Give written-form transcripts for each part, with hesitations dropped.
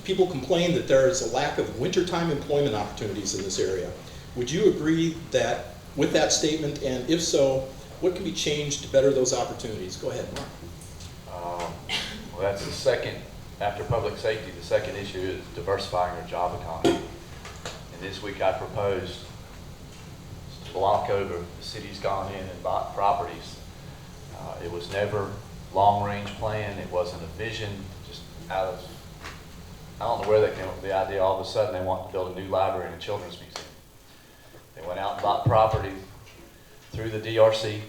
people complain that there is a lack of wintertime employment opportunities in this area. Would you agree that with that statement, and if so, what can be changed to better those opportunities? Go ahead, Mark. Well, that's the second, after public safety, the second issue is diversifying our job economy. And this week I proposed to block over, the city's gone in and bought properties. It was never long-range plan, it wasn't a vision, just out of, I don't know where they came up with the idea, all of a sudden they want to build a new library and a children's museum. They went out and bought property through the DRC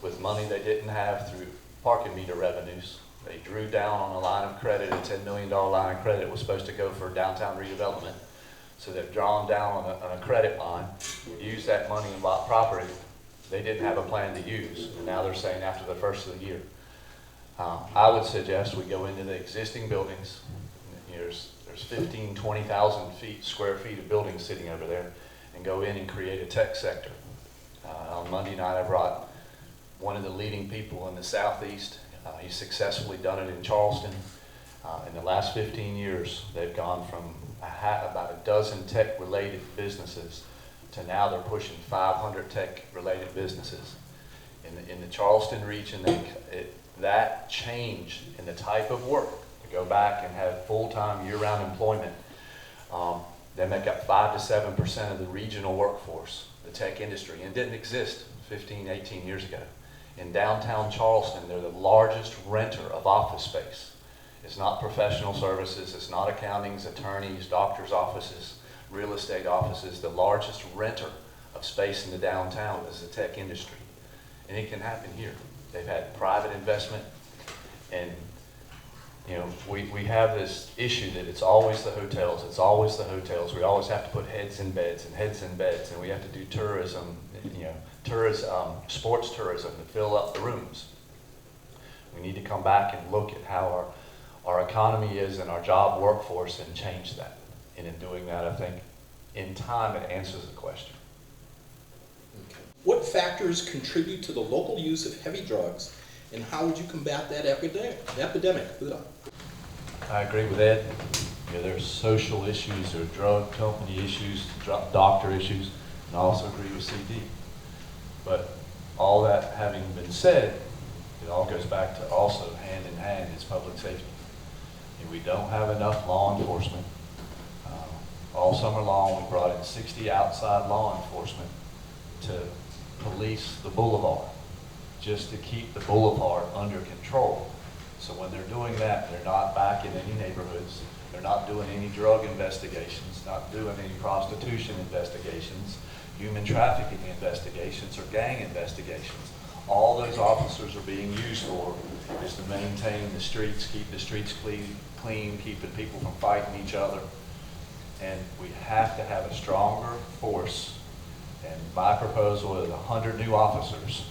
with money they didn't have through parking meter revenues. They drew down on a line of credit, a $10 million line of credit was supposed to go for downtown redevelopment. So they've drawn down on a credit line, used that money and bought property they didn't have a plan to use. And now they're saying after the first of the year. I would suggest we go into the existing buildings. There's 15, 20,000 square feet of buildings sitting over there, and go in and create a tech sector. On Monday night I brought one of the leading people in the Southeast. He's successfully done it in Charleston. In the last 15 years, they've gone from about a dozen tech-related businesses to now they're pushing 500 tech-related businesses. In the Charleston region, that change in the type of work, to go back and have full-time, year-round employment, they make up 5 to 7% of the regional workforce, the tech industry, and it didn't exist 15, 18 years ago. In downtown Charleston, they're the largest renter of office space. It's not professional services, it's not accountings, attorneys, doctors' offices, real estate offices. The largest renter of space in the downtown is the tech industry. And it can happen here. They've had private investment, and you know, we have this issue that it's always the hotels, it's always the hotels. We always have to put heads in beds and heads in beds, and we have to do tourism, you know, sports tourism to fill up the rooms. We need to come back and look at how our economy is and our job workforce and change that. And in doing that, I think in time it answers the question. Okay. What factors contribute to the local use of heavy drugs, and how would you combat that epidemic? I agree with Ed. You know, there's social issues, there are drug company issues, doctor issues, and I also agree with CD. But all that having been said, it all goes back to also hand in hand is public safety. And we don't have enough law enforcement. All summer long, we brought in 60 outside law enforcement to police the boulevard, just to keep the boulevard under control. So when they're doing that, they're not back in any neighborhoods, they're not doing any drug investigations, not doing any prostitution investigations, human trafficking investigations, or gang investigations. All those officers are being used for is to maintain the streets, keep the streets clean, keeping people from fighting each other. And we have to have a stronger force. And my proposal is 100 new officers.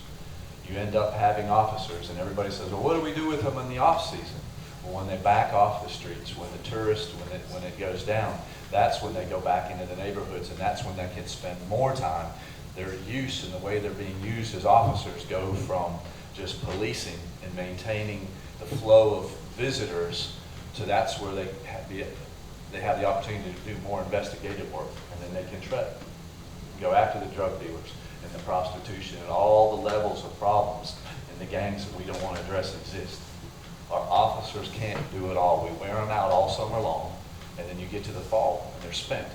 You end up having officers, and everybody says, well, what do we do with them in the off season? Well, when they back off the streets, when the tourists, when it goes down, that's when they go back into the neighborhoods, and that's when they can spend more time. Their use and the way they're being used as officers go from just policing and maintaining the flow of visitors to that's where they have the opportunity to do more investigative work, and then they can go after the drug dealers and the prostitution and all the levels of problems and the gangs that we don't want to address exist. Our officers can't do it all. We wear them out all summer long, and then you get to the fall and they're spent.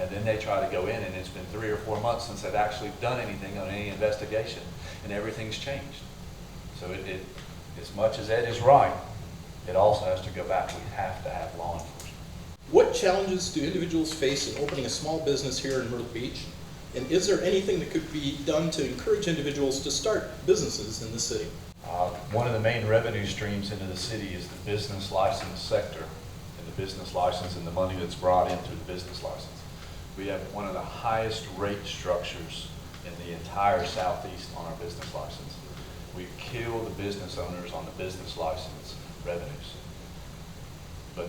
And then they try to go in, and it's been 3 or 4 months since they've actually done anything on any investigation, and everything's changed. So as much as Ed is right, it also has to go back. We have to have law enforcement. What challenges do individuals face in opening a small business here in Myrtle Beach? And is there anything that could be done to encourage individuals to start businesses in the city? One of the main revenue streams into the city is the business license sector, and the business license and the money that's brought in through the business license. We have one of the highest rate structures in the entire Southeast on our business license. We kill the business owners on the business license revenues. But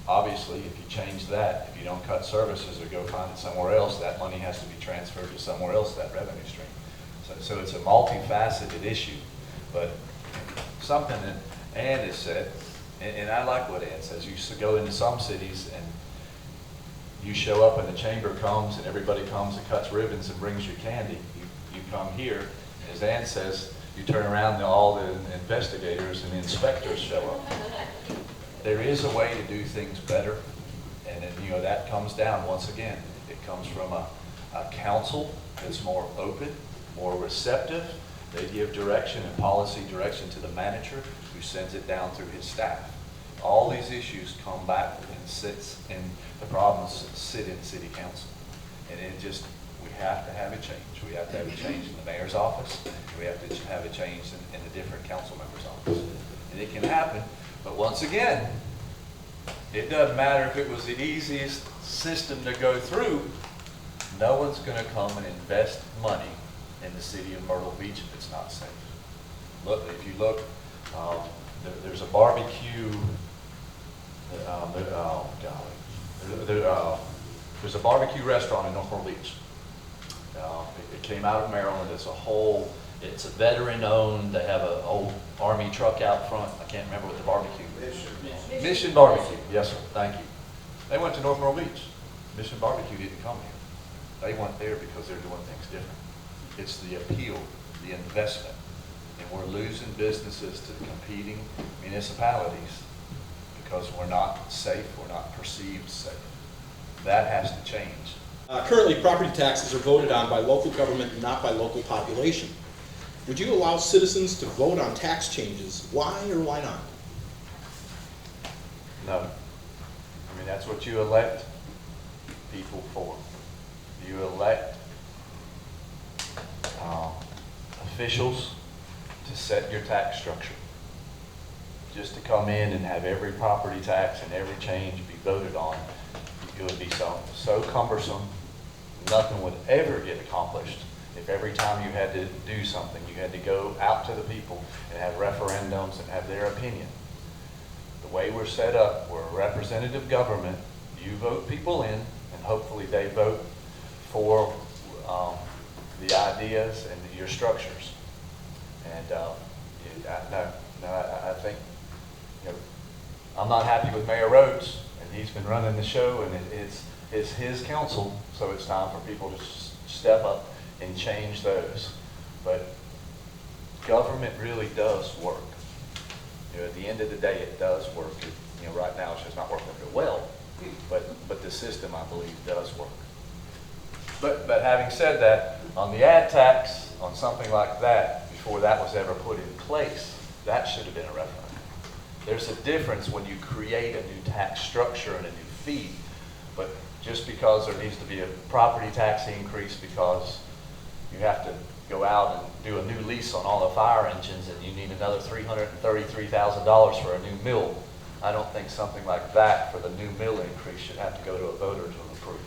obviously, if you change that, if you don't cut services or go find it somewhere else, that money has to be transferred to somewhere else, that revenue stream. So it's a multifaceted issue. But something that Ann has said, And I like what Ann says. You used to go into some cities and you show up and the chamber comes and everybody comes and cuts ribbons and brings you candy. You come here, as Ann says, you turn around and all the investigators and the inspectors show up. There is a way to do things better, and then, you know, that comes down, once again, it comes from a council that's more open, more receptive. They give direction and policy direction to the manager, who sends it down through his staff. All these issues come back and sits in, the problems sit in city council. And it just, we have to have a change. We have to have a change in the mayor's office. We have to have a change in the different council members' office. And it can happen, but once again, it doesn't matter if it was the easiest system to go through. No one's going to come and invest money in the city of Myrtle Beach if it's not safe. Look, if you look, there's a barbecue. There's a barbecue restaurant in North Myrtle Beach. It came out of Maryland. It's a veteran-owned. They have an old Army truck out front. I can't remember what the barbecue. Mission Barbecue. Yes, sir. Thank you. They went to North Myrtle Beach. Mission Barbecue didn't come here. They went there because they're doing things different. It's the appeal, the investment, and we're losing businesses to competing municipalities because we're not safe, we're not perceived safe. That has to change. Currently, property taxes are voted on by local government and not by local population. Would you allow citizens to vote on tax changes? Why or why not? No. I mean, that's what you elect people for. You elect officials to set your tax structure. Just to come in and have every property tax and every change be voted on, it would be so cumbersome, nothing would ever get accomplished if every time you had to do something, you had to go out to the people and have referendums and have their opinion. The way we're set up, we're a representative government. You vote people in, and hopefully they vote for the ideas and your structures. And I think, you know, I'm not happy with Mayor Rhodes, and he's been running the show, and it's his council, so it's time for people to step up and change those. But government really does work. You know, at the end of the day, it does work. You know, right now it's just not working real well, but the system, I believe, does work. But having said that, on the ad tax, on something like that, before that was ever put in place, that should have been a referendum. There's a difference when you create a new tax structure and a new fee, but just because there needs to be a property tax increase because you have to go out and do a new lease on all the fire engines and you need another $333,000 for a new mill, I don't think something like that for the new mill increase should have to go to a voter to approve.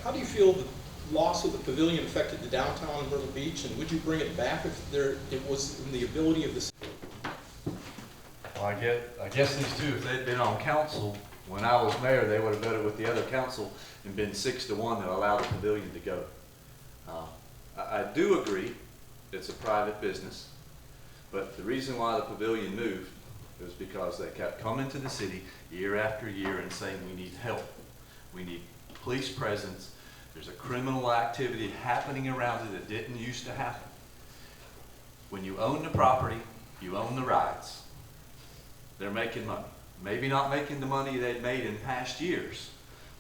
How do you feel the loss of the pavilion affected the downtown Myrtle Beach, and would you bring it back if it was in the ability of the city? Well, I guess these two, if they'd been on council, when I was mayor, they would have voted with the other council and been 6-1 that allowed the pavilion to go. I do agree it's a private business, but the reason why the pavilion moved was because they kept coming to the city year after year and saying we need help, we need police presence, there's a criminal activity happening around it that didn't used to happen. When you own the property, you own the rights. They're making money. Maybe not making the money they'd made in past years,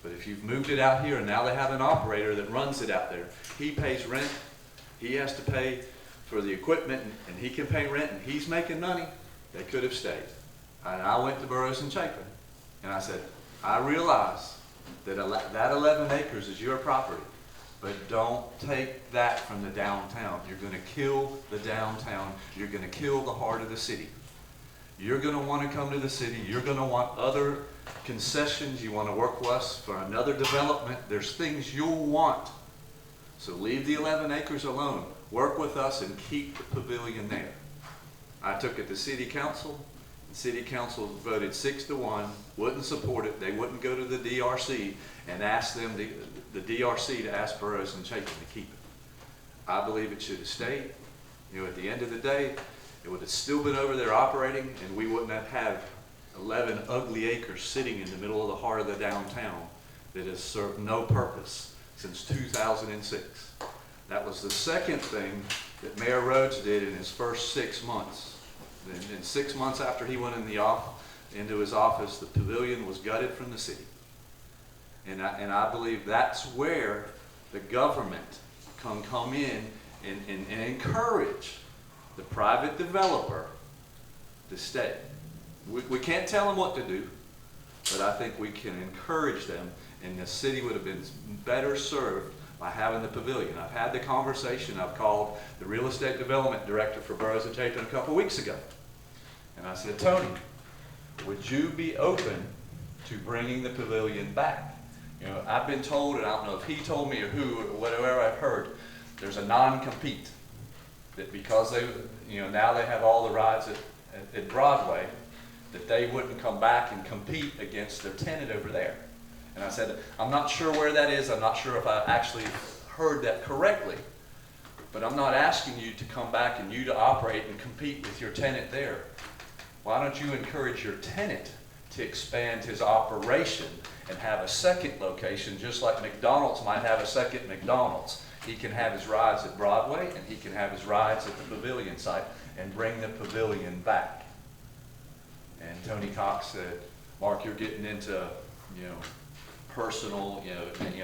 but if you've moved it out here and now they have an operator that runs it out there, he pays rent, he has to pay for the equipment, and he can pay rent, and he's making money, they could have stayed. And I went to Burroughs and Chapin, and I said, I realize that 11 acres is your property, but don't take that from the downtown. You're going to kill the downtown. You're going to kill the heart of the city. You're going to want to come to the city. You're going to want other concessions. You want to work with us for another development. There's things you'll want. So leave the 11 acres alone. Work with us and keep the pavilion there. I took it to city council. City council voted 6-1, wouldn't support it. They wouldn't go to the DRC and ask them, the DRC to ask Burroughs and Chapin to keep it. I believe it should have stayed. You know, at the end of the day, it would have still been over there operating, and we wouldn't have had 11 ugly acres sitting in the middle of the heart of the downtown that has served no purpose since 2006. That was the second thing that Mayor Rhodes did in his first 6 months. In 6 months after he went into his office, the Pavilion was gutted from the city. And I believe that's where the government can come in and encourage the private developer to stay. We can't tell them what to do, but I think we can encourage them, and the city would have been better served by having the Pavilion. I've had the conversation. I've called the real estate development director for Boroughs of Chapin a couple weeks ago. And I said, Tony, would you be open to bringing the Pavilion back? You know, I've been told, and I don't know if he told me or who, or whatever I've heard, there's a non-compete. That because they, you know, now they have all the rides at Broadway, that they wouldn't come back and compete against their tenant over there. And I said, I'm not sure where that is. I'm not sure if I actually heard that correctly. But I'm not asking you to come back and you to operate and compete with your tenant there. Why don't you encourage your tenant to expand his operation and have a second location, just like McDonald's might have a second McDonald's. He can have his rides at Broadway and he can have his rides at the Pavilion site and bring the Pavilion back. And Tony Cox said, Mark, you're getting into, you know, personal,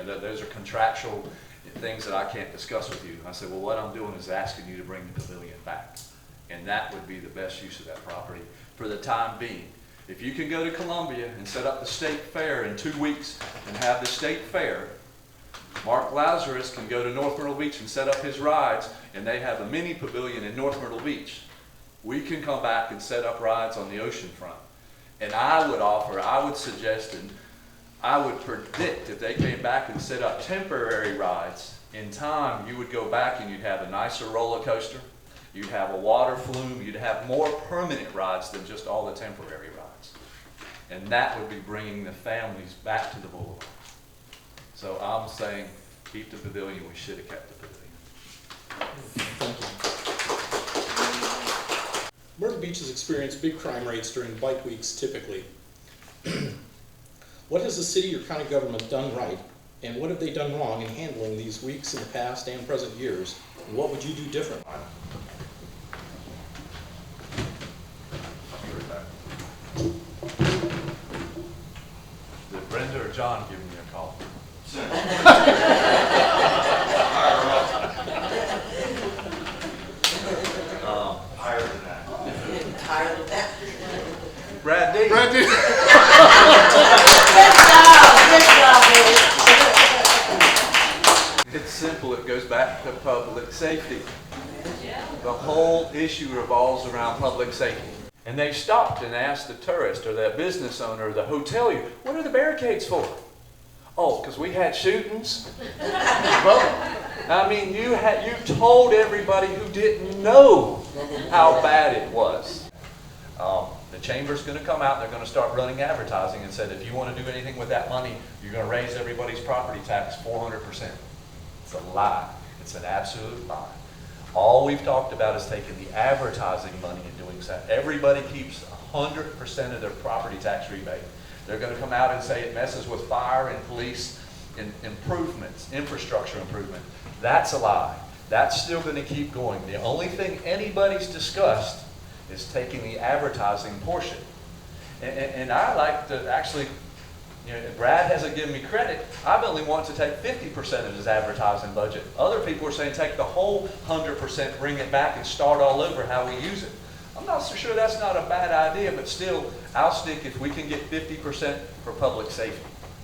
those are contractual things that I can't discuss with you. I said, well, what I'm doing is asking you to bring the Pavilion back. And that would be the best use of that property for the time being. If you can go to Columbia and set up the state fair in 2 weeks and have the state fair, Mark Lazarus can go to North Myrtle Beach and set up his rides, and they have a mini pavilion in North Myrtle Beach. We can come back and set up rides on the ocean front. And I would suggest, and I would predict if they came back and set up temporary rides, in time you would go back and you'd have a nicer roller coaster, you'd have a water flume, you'd have more permanent rides than just all the temporary rides. And that would be bringing the families back to the boulevard. So I'm saying, keep the Pavilion. We should have kept the Pavilion. Thank you. Myrtle Beach has experienced big crime rates during bike weeks typically. What has the city or county government done right, and what have they done wrong in handling these weeks in the past and present years, and what would you do differently? Did Brenda or John give me a call? Higher than that. Higher than that. Brad D. Good job, baby. It's simple. It goes back to public safety. The whole issue revolves around public safety. And they stopped and asked the tourist or the business owner or the hotelier, what are the barricades for? Oh, because we had shootings. I mean, you told everybody who didn't know how bad it was. The chamber's going to come out and they're going to start running advertising and said, if you want to do anything with that money, you're going to raise everybody's property tax 400%. It's a lie. It's an absolute lie. All we've talked about is taking the advertising money and doing that. Everybody keeps 100% of their property tax rebate. They're going to come out and say it messes with fire and police improvements, infrastructure improvement. That's a lie. That's still going to keep going. The only thing anybody's discussed is taking the advertising portion. And I like to actually, you know, Brad hasn't given me credit. I've only wanted to take 50% of his advertising budget. Other people are saying take the whole 100%, bring it back and start all over how we use it. I'm not so sure that's not a bad idea, but still, I'll stick if we can get 50% for public safety.